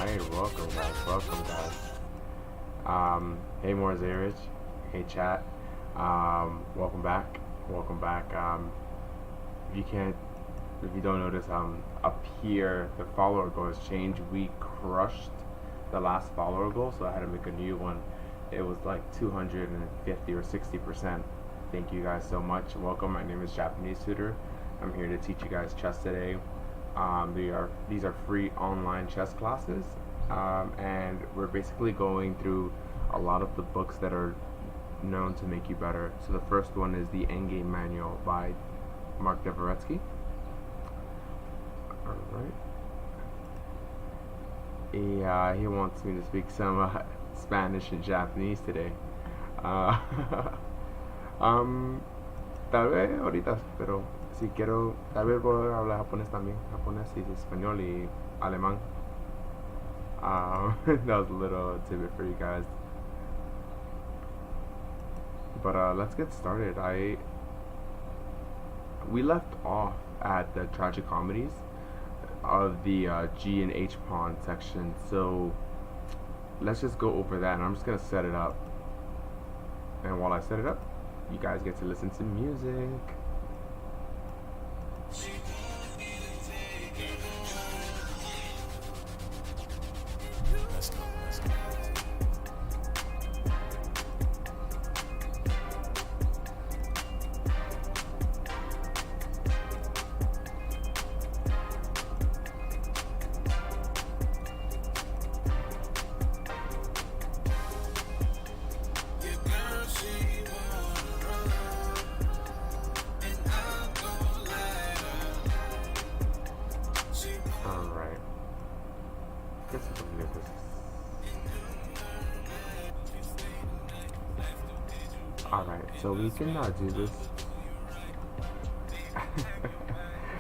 Alright, welcome guys. Hey Morzarich, hey chat. Welcome back. If you can't, if you don't notice, up here the follower goal has changed. We crushed the last follower goal, so I had to make a new one. It was like 250 or 60%. Thank you guys so much. Welcome. My name is Japanese Tutor. I'm here to teach you guys chess today. These are free online chess classes, and we're basically going through a lot of the books that are known to make you better. So the first one is the Endgame manual by Mark Dvoretsky. Alright. He wants me to speak some Spanish and Japanese today. Tal vez ahorita, pero si quiero, tal vez puedo hablar japonés también, japonés y español y alemán. That was a little tidbit for you guys. But let's get started. We left off at the tragic comedies of the G and H pawn section, so let's just go over that, and I'm just gonna set it up. And while I set it up, you guys get to listen to music. Alright. Guess we can get this. Alright, so we can do this.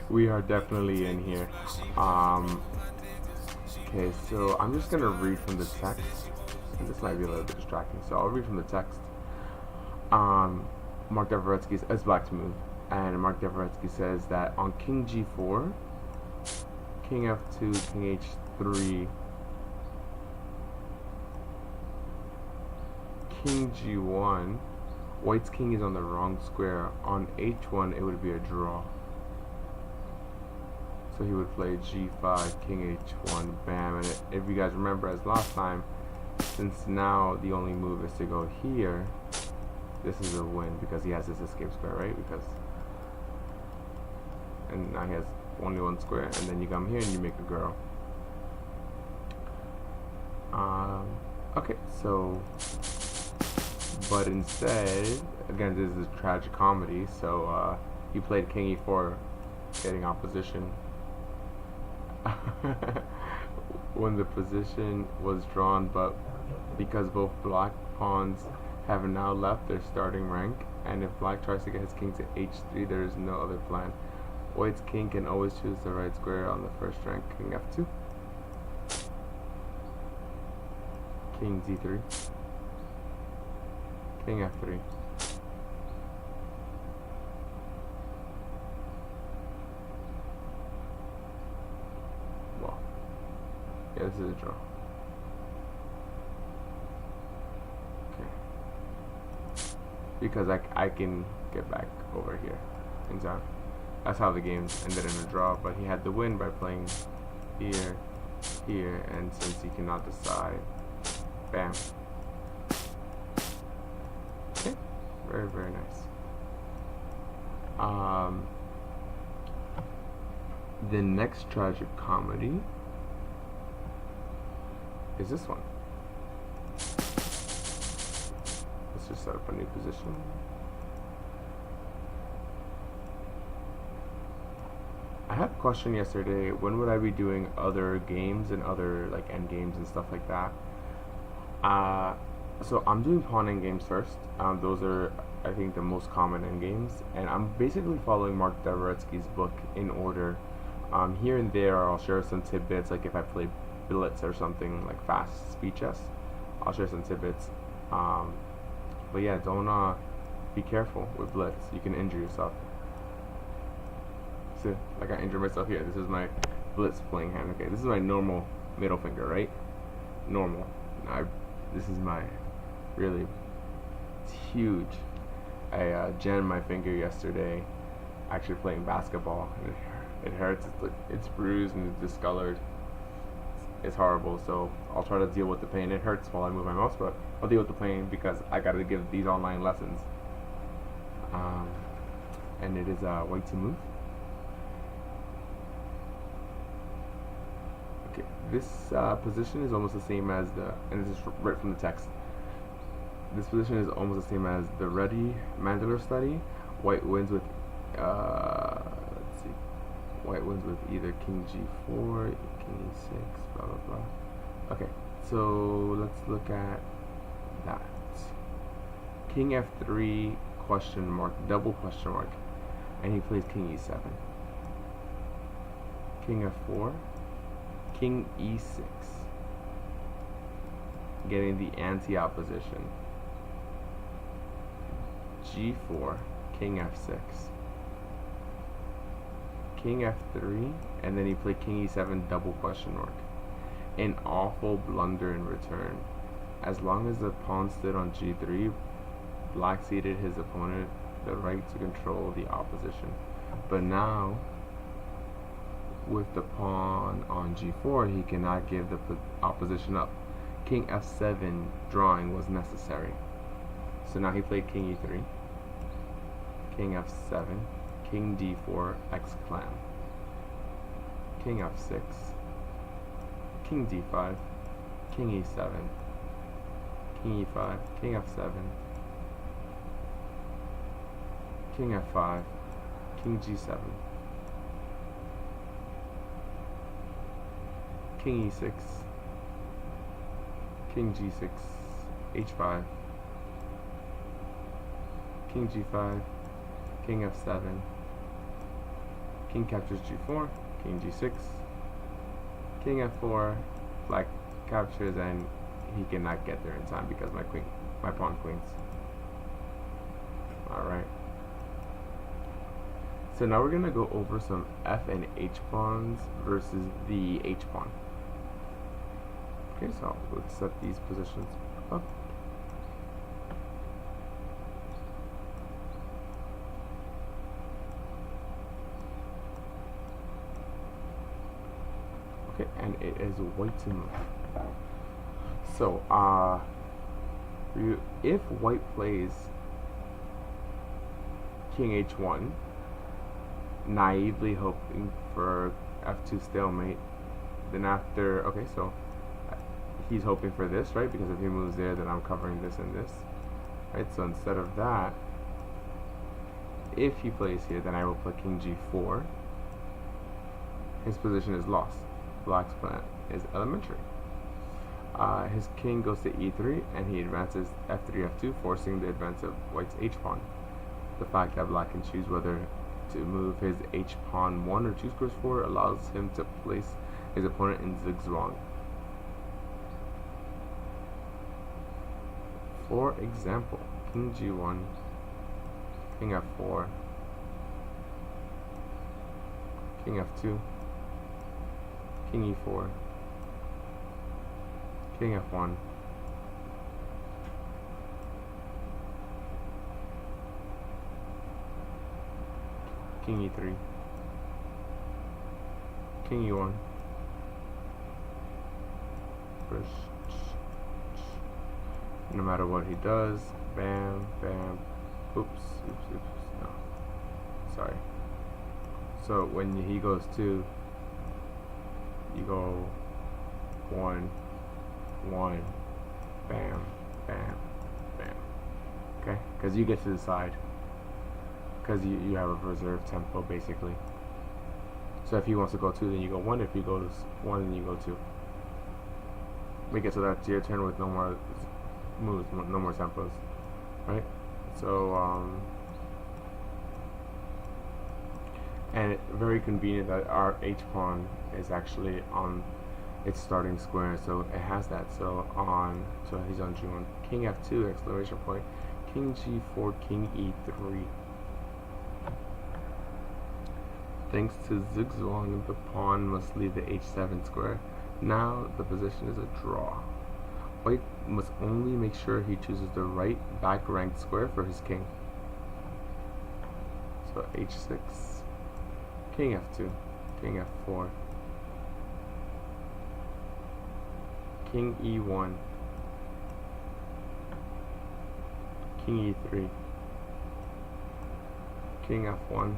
We are definitely in here. Okay, so I'm just gonna read from the text. And this might be a little bit distracting, so I'll read from the text. Mark Dvoretsky's it's black to move, and Mark Dvoretsky says that on King G4, King F2, King H3, King G1, White's king is on the wrong square. On H1, it would be a draw. So he would play G5, King H1, bam. And if you guys remember, as last time, since now the only move is to go here, this is a win because he has this escape square, right? And now he has only one square, and then you come here and you make a girl. Okay, so, but instead, again, this is a tragic comedy, so he played King E4, getting opposition. When the position was drawn, but because both black pawns have now left their starting rank, and if black tries to get his king to H3, there is no other plan. White's king can always choose the right square on the first rank. King F2, King D3, King F3. Well, yeah, this is a draw. Okay, because I can get back over here in time. That's how the game ended in a draw, but he had the win by playing here, here, and since he cannot decide, bam. Okay, very, very nice. The next tragic comedy is this one. Let's just set up a new position. I had a question yesterday, when would I be doing other games and other like end games and stuff like that? So I'm doing pawn end games first. Those are, I think, the most common end games, and I'm basically following Mark Dvoretsky's book in order. Here and there I'll share some tidbits, like if I play blitz or something like fast speed chess, I'll share some tidbits. But yeah, don't be careful with blitz, you can injure yourself. Like I injured myself here. This is my blitz playing hand. Okay, this is my normal middle finger, right? Normal. This is my really, it's huge. I jammed my finger yesterday, actually playing basketball, and it hurts. It's bruised and it's discolored. It's horrible. So I'll try to deal with the pain. It hurts while I move my mouse, but I'll deal with the pain because I got to give these online lessons. And it is white to move. Okay, this position is almost the same as and this is right from the text. This position is almost the same as the ready mandibular study. White wins with, let's see, white wins with either king g4, king e6, blah blah blah. Okay, so let's look at that. King f3 question mark, double question mark, and he plays king e7. King f4, king e6, getting the anti-opposition. g4, king f6, king f3, and then he played king e7 double question mark. An awful blunder in return. As long as the pawn stood on g3, black ceded his opponent the right to control the opposition. But now, with the pawn on g4, he cannot give the opposition up. King f7 drawing was necessary. So now he played king e3, king f7, king d4, x-clam, king f6, king d5, king e7, king e5, king f7, king f5, king g7, king e6, king g6, h5, king g5, king f7, king captures g4, king g6, king f4, black captures, and he cannot get there in time because my pawn queens. Alright. So now we're going to go over some f and h pawns versus the h pawn. Okay, so let's set these positions up. Okay, and it is white to move. So, if white plays king h1, naively hoping for f2 stalemate, then after, okay, so he's hoping for this, right? Because if he moves there, then I'm covering this and this, right? So instead of that, if he plays here, then I will play king g4. His position is lost. Black's plan is elementary. His king goes to e3, and he advances f3, f2, forcing the advance of white's h pawn. The fact that black can choose whether to move his h pawn 1 or 2 squares forward allows him to place his opponent in zigzag. For example, king g1, king f4, king f2, king e4, king f1, king e3, king e1, no matter what he does, bam, bam, oops, no, sorry. So when he goes 2, you go 1, 1, bam, bam, bam. Okay, because you get to decide. Because you have a reserve tempo basically. So if he wants to go 2, then you go 1. If he goes 1, then you go 2. Make it so that's your turn with no more moves, no more tempos, right? So and very convenient that our h pawn is actually on its starting square, so it has that. So he's on g1, king f2 exclamation point, king g4, king e3. Thanks to zigzag, the pawn must leave the h7 square. Now the position is a draw. White must only make sure he chooses the right back ranked square for his king. So h6, king f2, king f4, king e1, king e3, king f1,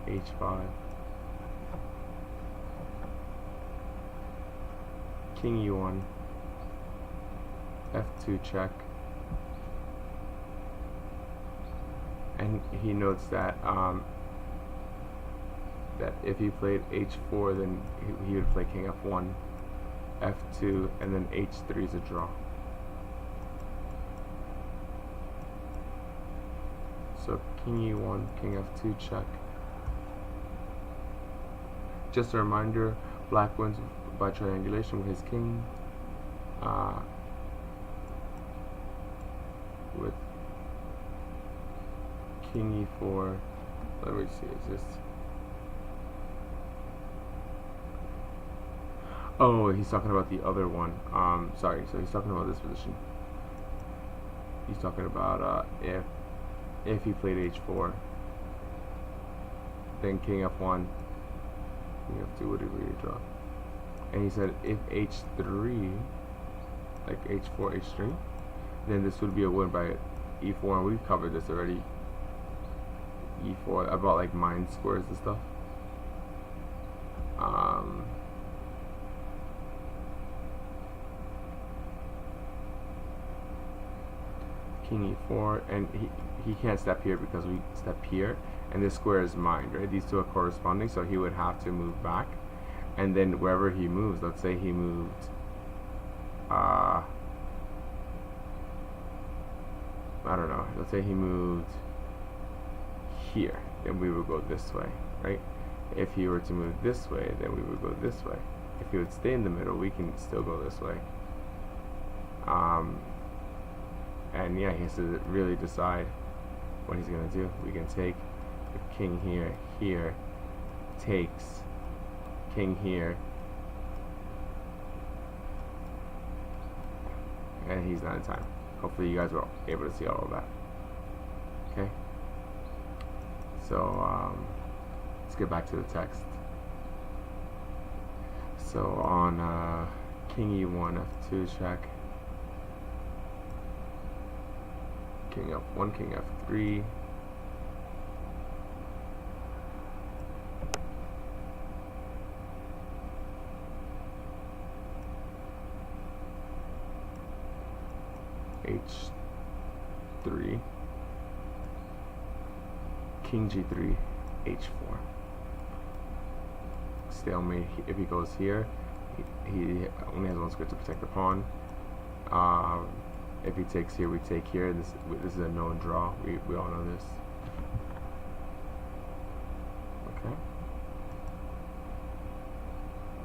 h5, king e1, f2 check, and he notes that that if he played h4, then he would play king f1, f2, and then h3 is a draw. So king e1, king f2 check. Just a reminder, black wins by triangulation with his king. With king e4, let me see, is this? Oh, he's talking about the other one. Sorry, so he's talking about this position. He's talking about if he played h4, then king f1, king f2 would agree to draw. And he said if h3, like h4, h3, then this would be a win by e4, and we've covered this already. e4 about like mind squares and stuff. King e4, and he can't step here because we step here, and this square is mined, right? These two are corresponding, so he would have to move back, and then wherever he moves, let's say he moved I don't know, let's say he moved here, then we would go this way, right? If he were to move this way, then we would go this way. If he would stay in the middle, we can still go this way. And yeah, he has to really decide what he's gonna do. We can take the king here, here, takes, king here, and he's not in time. Hopefully you guys were able to see all of that. Okay, so let's get back to the text. So on king e1, f2 check, king f1, king f3, h3, king g3, h4. Stalemate. If he goes here, he only has one square to protect the pawn. If he takes here, we take here. This is a known draw. We all know this. Okay.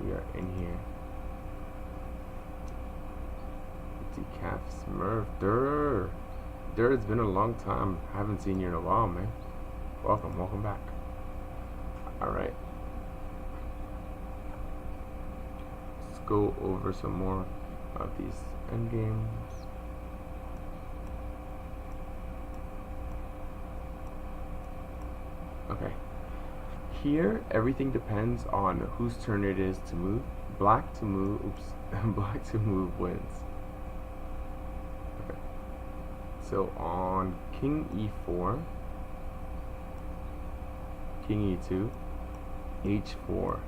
We are in here. Decaf Smurf. Durr, it's been a long time. I haven't seen you in a while, man. Welcome back. Alright. Let's go over some more of these endgames. Okay. Here, everything depends on whose turn it is to move. Black to move, black to move wins. Okay. So on king e4, king e2, h4.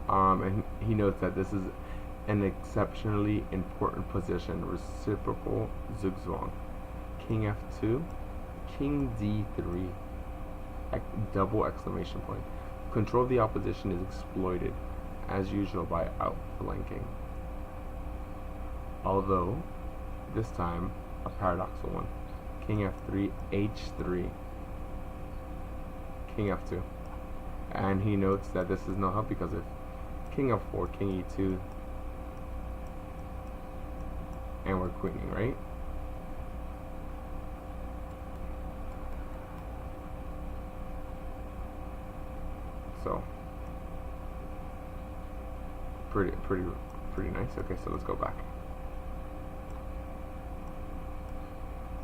And he notes that this is an exceptionally important position, reciprocal zugzwang. King f2, king d3, double exclamation point. Control of the opposition is exploited, as usual, by outflanking. Although, this time, a paradoxical one. King f3, h3, king f2. And he notes that this is no help because if king f4, king e2, and we're queening, right? So pretty nice. Okay, so let's go back.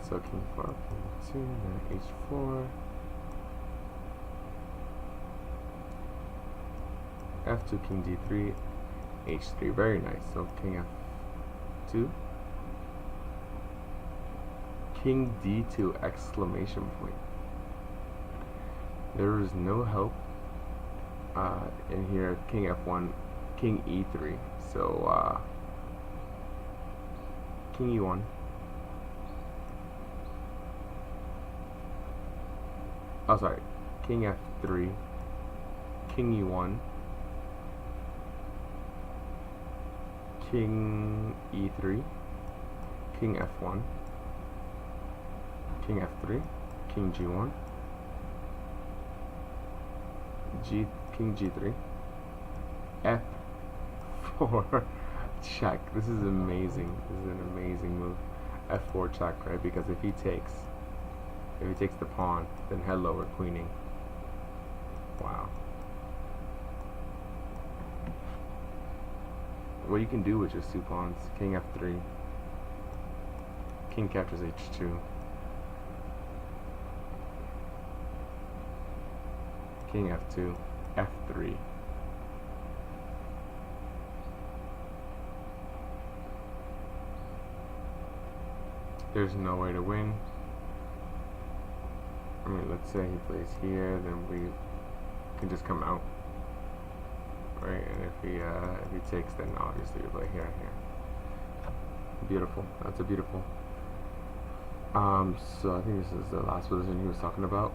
So king 4, king 2, then h4, f2, king d3, h3. Very nice. So king f2, king d2 exclamation point. There is no help in here. King f1, king e3. So king e1, oh sorry, king f3, king e1, king e3, king f1, king f3, king g1, king g3, f4 check. This is amazing. This is an amazing move. f4 check, right? Because if he takes the pawn, then hello, we're queening. Wow. What you can do with just two pawns: king f3, king captures h2, king f2, f3. There's no way to win. I mean, let's say he plays here, then we can just come out, right? And if he takes, then obviously we play here and here. Beautiful. That's a beautiful. So I think this is the last position he was talking about.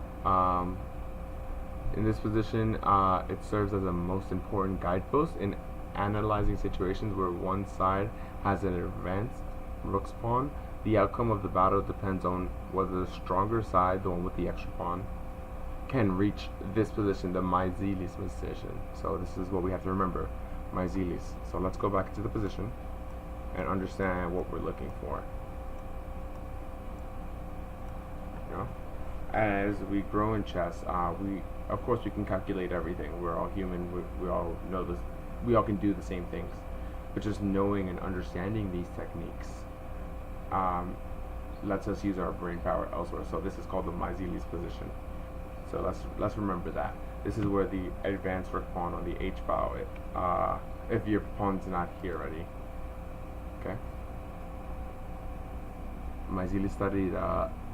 In this position, it serves as the most important guidepost in analyzing situations where one side has an advanced rook's pawn. The outcome of the battle depends on whether the stronger side, the one with the extra pawn, can reach this position, the Myzilis position. So this is what we have to remember, Myzilis. So let's go back to the position and understand what we're looking for. You know? As we grow in chess, of course we can calculate everything. We're all human. We all know this. We all can do the same things. But just knowing and understanding these techniques lets us use our brain power elsewhere. So this is called the Myzilis position. So let's remember that. This is where the advanced rook pawn on the h file, if your pawn's not here already. Okay. Myzilis studied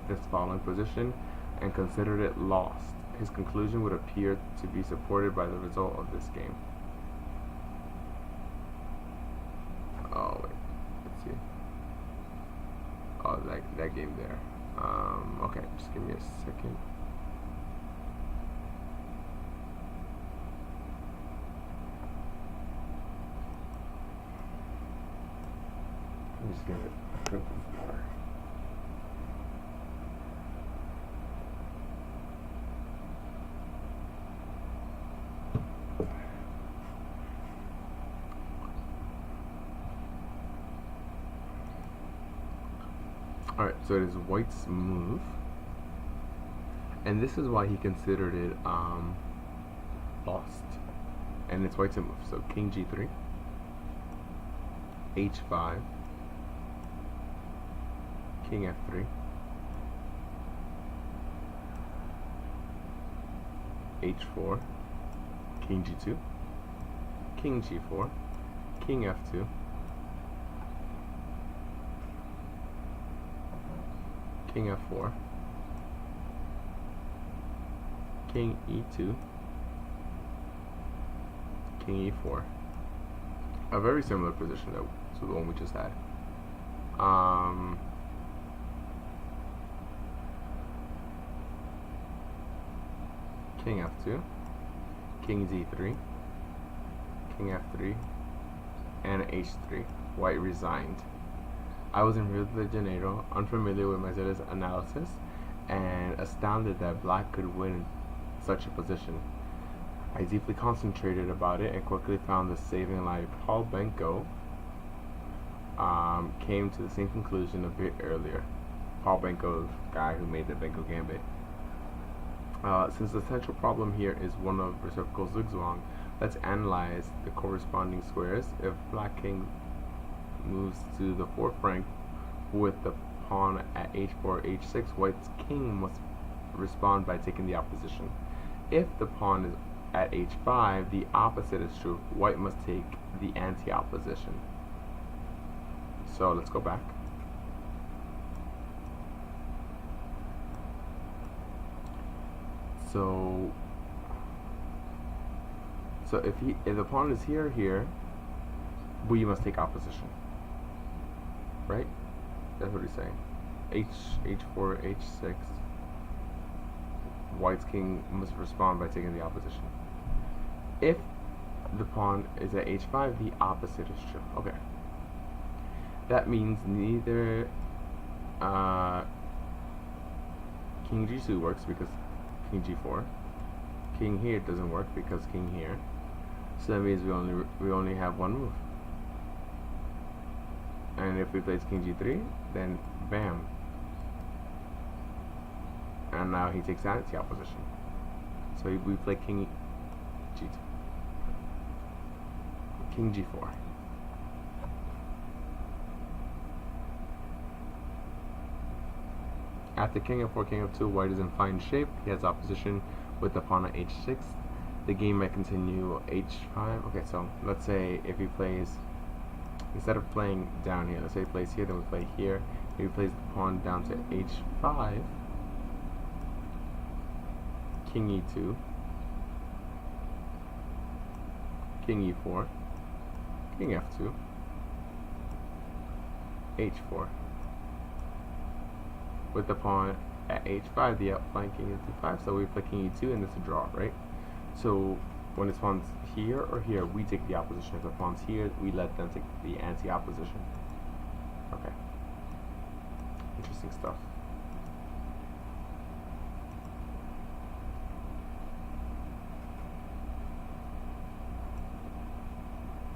this following position and considered it lost. His conclusion would appear to be supported by the result of this game. Oh wait, let's see. Oh, that game there. Okay, just give me a second. I'm just gonna drink some water. Alright, so it is white's move, and this is why he considered it lost. And it's white's move. So king g3, h5, king f3, h4, king g2, king g4, king f2, king f4, king e2, king e4. A very similar position to the one we just had. King f2, king d3, king f3, and h3. White resigned. I was in Rio de Janeiro, unfamiliar with Myzilis' analysis, and astounded that black could win such a position. I deeply concentrated about it and quickly found the saving line. Paul Benko came to the same conclusion a bit earlier. Paul Benko, the guy who made the Benko Gambit. Since the central problem here is one of reciprocal zugzwang, let's analyze the corresponding squares. If black king moves to the fourth rank with the pawn at h4, h6, white's king must respond by taking the opposition. If the pawn is at h5, the opposite is true. White must take the anti-opposition. So let's go back. So if the pawn is here, we must take opposition. Right? That's what he's saying. h4, h6. White's king must respond by taking the opposition. If the pawn is at h5, the opposite is true. Okay. That means neither king g2 works because king g4. King here doesn't work because king here. So that means we only have one move. And if we place king g3, then bam. And now he takes anti-opposition. So we play king g2. King g4. After king f4, king f2, white is in fine shape. He has opposition with the pawn at h6. The game might continue h5. Okay, so let's say if he plays, instead of playing down here, let's say he plays here, then we play here. If he plays the pawn down to h5, king e2, king e4, king f2, h4. With the pawn at h5, the outflanking is d5, so we play king e2, and it's a draw, right? So when this pawn's here or here, we take the opposition. If the pawn's here, we let them take the anti-opposition. Okay. Interesting stuff.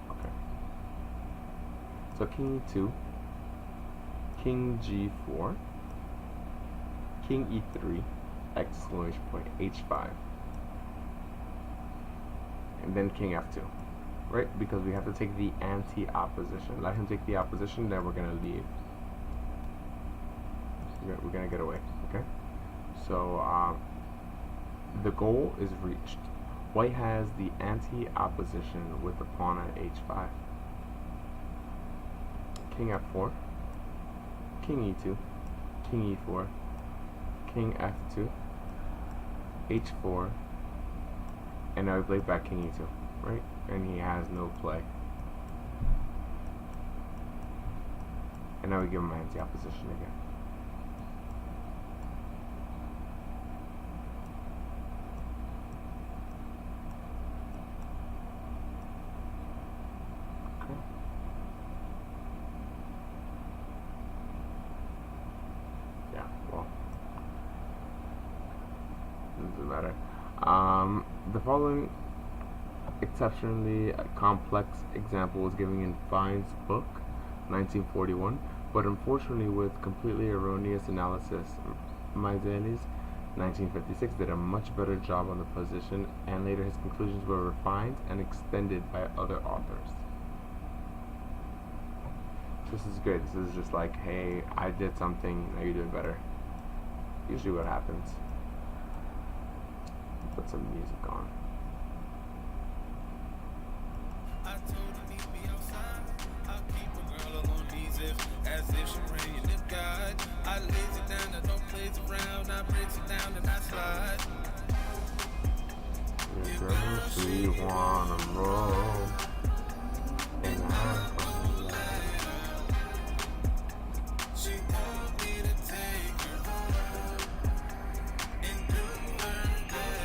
Okay. So king e2, king g4, king e3, exclamation point, h5, and then king f2, right? Because we have to take the anti-opposition. Let him take the opposition, then we're gonna leave. We're gonna get away, okay? So the goal is reached. White has the anti-opposition with the pawn at h5. King f4, king e2, king e4, king f2, h4, and now we play back king e2, right? And he has no play. And now we give him anti-opposition again. Okay. Yeah, well, doesn't matter. The following exceptionally complex example was given in Fine's book, 1941, but unfortunately with completely erroneous analysis. Maizeli's 1956 did a much better job on the position, and later his conclusions were refined and extended by other authors. This is good. This is just like, hey, I did something, now you're doing better. Usually what happens. Put some music on. I told her meet me outside. I'll keep a girl up on these hips, as if she praying to God. I lays it down, I don't plays around. I breaks it down and I slide. Your girl, she wanna roll, and I She want me to take her home and do her better.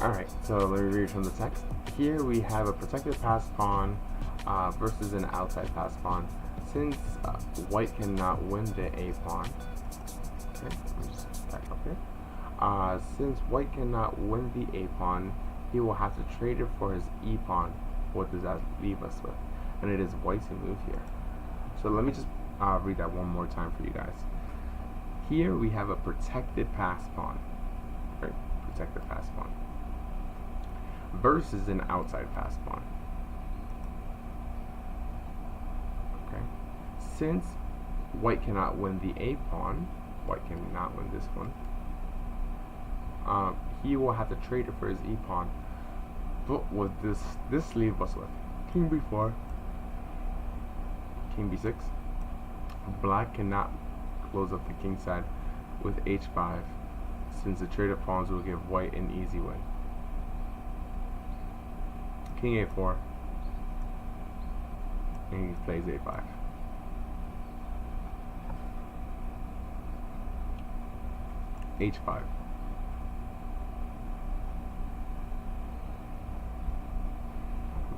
Alright, so let me read from the text. Here we have a protected pass pawn versus an outside pass pawn. Since white cannot win the a pawn, okay, let me just back up here. Since white cannot win the a pawn, he will have to trade it for his e pawn. What does that leave us with? And it is white to move here. So let me just read that one more time for you guys. Here we have a protected pass pawn, right? Protected pass pawn versus an outside pass pawn. Okay. Since white cannot win the A pawn, white cannot win this one. He will have to trade it for his E pawn. But what this leaves us with? King B4, King B6. Black cannot close up the king side with H5, since the trade of pawns will give white an easy win. King A4, and he plays A5. H5.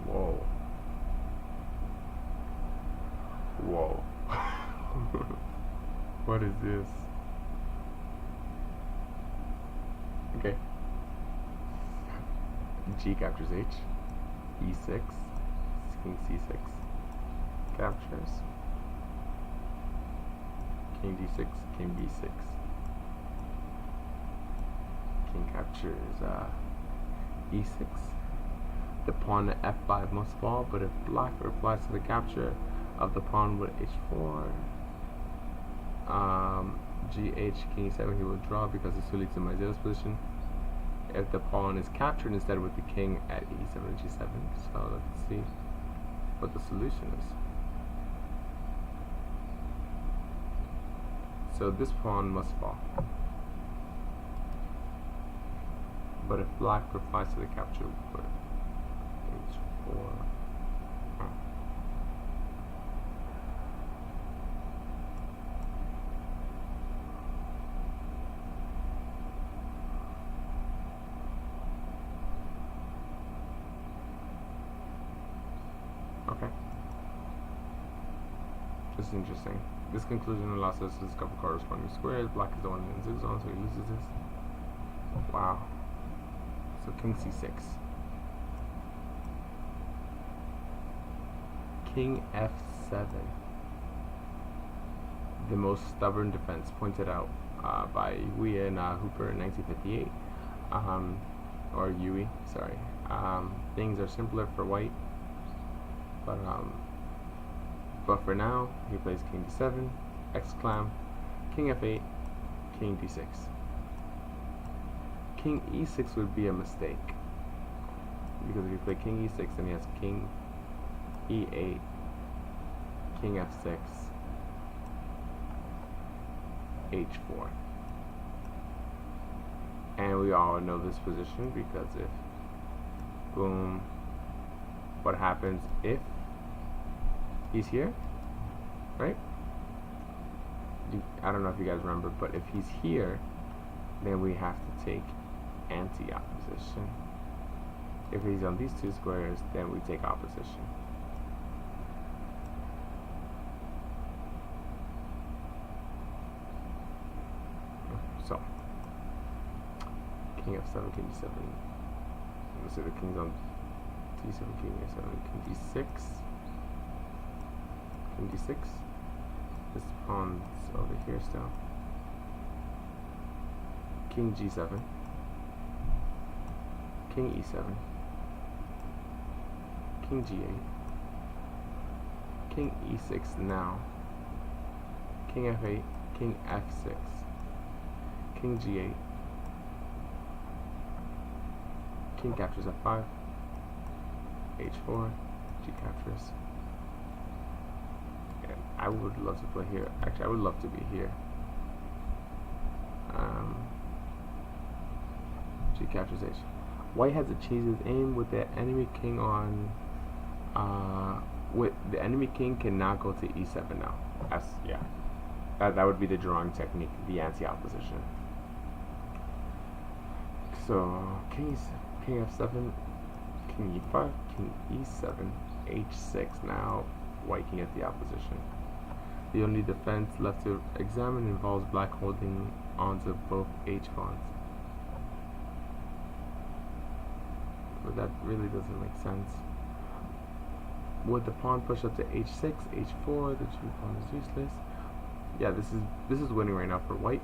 Whoa. Whoa. What is this? Okay. G captures H. E6. King C6. Captures. King D6. King B6. King captures E6. The pawn at F5 must fall, but if black replies to the capture of the pawn with H4, GH, King E7, he will draw because this will lead to my zero's position. If the pawn is captured instead with the king at E7 and G7, so let's see what the solution is. So this pawn must fall. But if black replies to the capture with H4, okay. This is interesting. This conclusion allows us to discover corresponding squares. Black is the one in the zone, so he loses this. Wow. So King C6. King F7. The most stubborn defense, pointed out by Hui and Hooper in 1958. Or Yui, sorry. Things are simpler for white. But for now, he plays King D7, exclam, King F8, King D6. King E6 would be a mistake, because if you play King E6, then he has King E8, King F6, H4. And we all know this position, because if, boom, what happens if he's here, right? I don't know if you guys remember, but if he's here, then we have to take anti-opposition. If he's on these two squares, then we take opposition. So, King F7, King D7. Let's say the king's on D7, King A7, King D6. King D6. This pawn's over here still. King G7. King E7. King G8. King E6 now. King F8. King F6. King G8. King captures F5. H4. G captures. And I would love to play here. Actually, I would love to be here. G captures H. White has to change his aim with the enemy king on. With the enemy king cannot go to E7 now. That's, yeah. That would be the drawing technique, the anti-opposition. So King F7, King E5, King E7, H6. Now white can get the opposition. The only defense left to examine involves black holding onto both H pawns. But that really doesn't make sense. With the pawn pushed up to h6, h4, the two pawn is useless. Yeah, this is winning right now for white.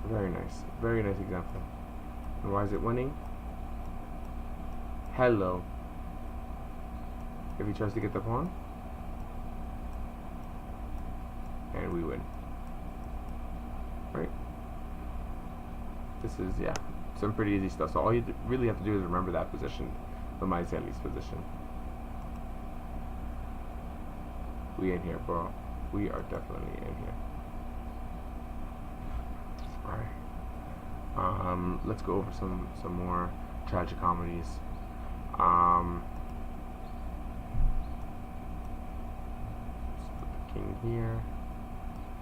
Very nice example. And why is it winning? Hello. If he tries to get the pawn, and we win. Right? This is, yeah, some pretty easy stuff. So all you really have to do is remember that position, the Maizeli's position. We in here, bro. We are definitely in here. Alright. Let's go over some more tragic comedies. Let's put the king here.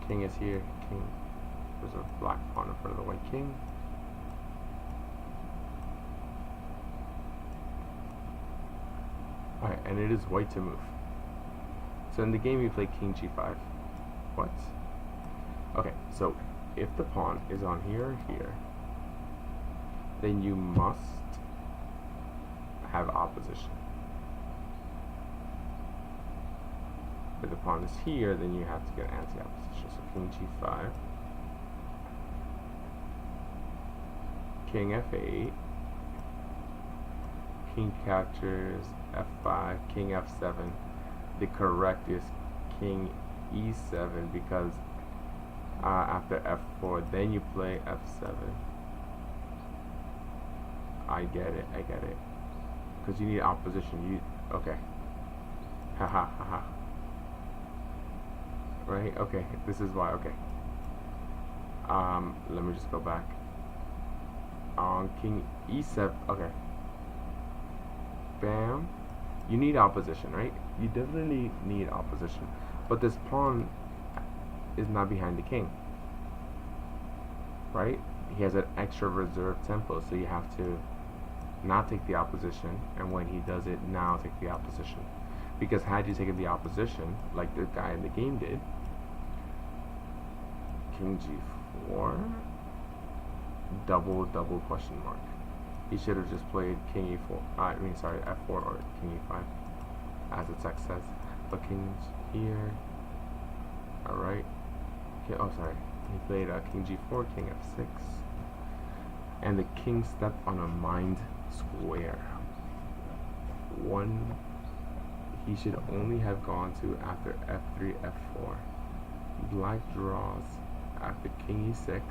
King is here. King. There's a black pawn in front of the white king. Alright, and it is white to move. So in the game you play king g5. What? Okay, so if the pawn is on here or here, then you must have opposition. If the pawn is here, then you have to get anti-opposition. So king g5, king f8, king captures f5, king f7. The correct is king e7 because after f4, then you play f7. I get it. Because you need opposition. Okay. Haha. Right? Okay. This is why. Okay. Let me just go back. On king e7. Okay. Bam. You need opposition, right? You definitely need opposition. But this pawn is not behind the king. Right? He has an extra reserve tempo, so you have to not take the opposition, and when he does it, now take the opposition. Because had you taken the opposition, like the guy in the game did, king g4, double question mark. He should have just played king e4, f4 or king e5, as the text says. But king's here, alright. Oh, sorry. He played king g4, king f6, and the king stepped on a mined square. One he should only have gone to after f3, f4. Black draws after king e6,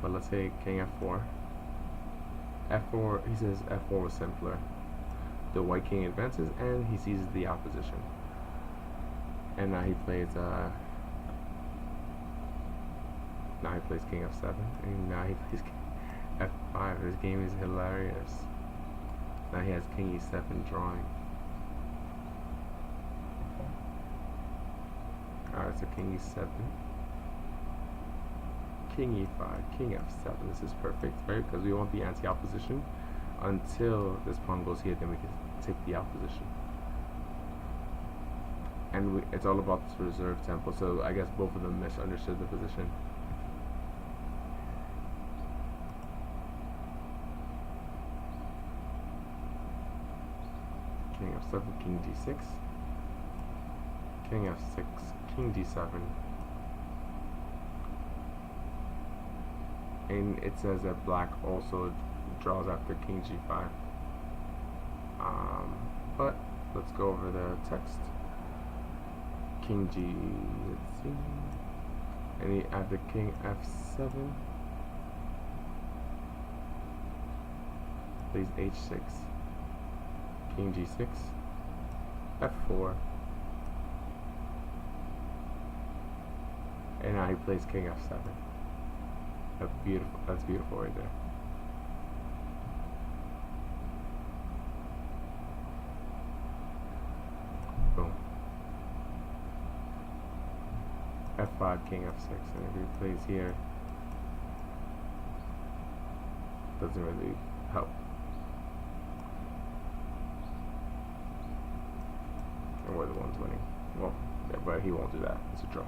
but let's say king f4. f4, he says f4 was simpler. The white king advances and he seizes the opposition. And now he plays king f7, and now he plays king f5. This game is hilarious. Now he has king e7 drawing. Alright, so king e7, king e5, king f7. This is perfect, right? Because we want the anti-opposition until this pawn goes here, then we can take the opposition. And it's all about this reserve tempo, so I guess both of them misunderstood the position. King f7, king d6, king f6, king d7, and it says that black also draws after king g5. But let's go over the text. King g, let's see, and he after king f7 plays h6, king g6, f4, and now he plays king f7. That's beautiful right there. Boom. f5, king f6, and if he plays here, doesn't really help. And we're the ones winning. Well, yeah, but he won't do that. It's a draw.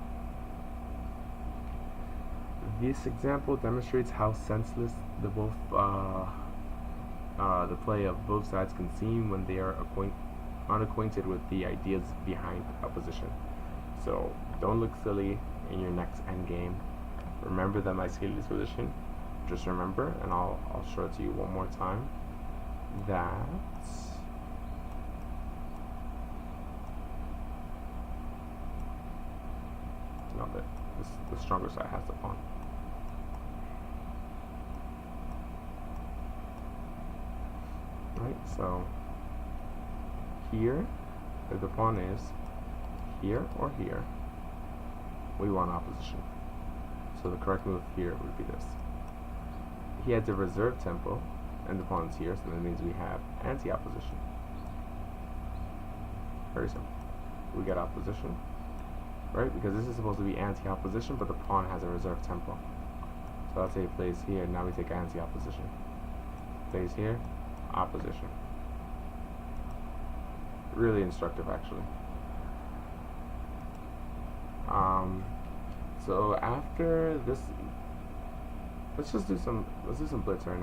This example demonstrates how senseless the both the play of both sides can seem when they are unacquainted with the ideas behind opposition. So don't look silly in your next endgame. Remember that my skill disposition. Just remember, and I'll show it to you one more time, that the stronger side has the pawn. Right, so here, if the pawn is here or here, we want opposition. So the correct move here would be this. He has a reserve tempo, and the pawn's here, so that means we have anti-opposition. Very simple. We get opposition, right? Because this is supposed to be anti-opposition, but the pawn has a reserve tempo. So let's say it plays here, now we take anti-opposition. Plays here, opposition. Really instructive, actually. So after this, let's do some blitz right now.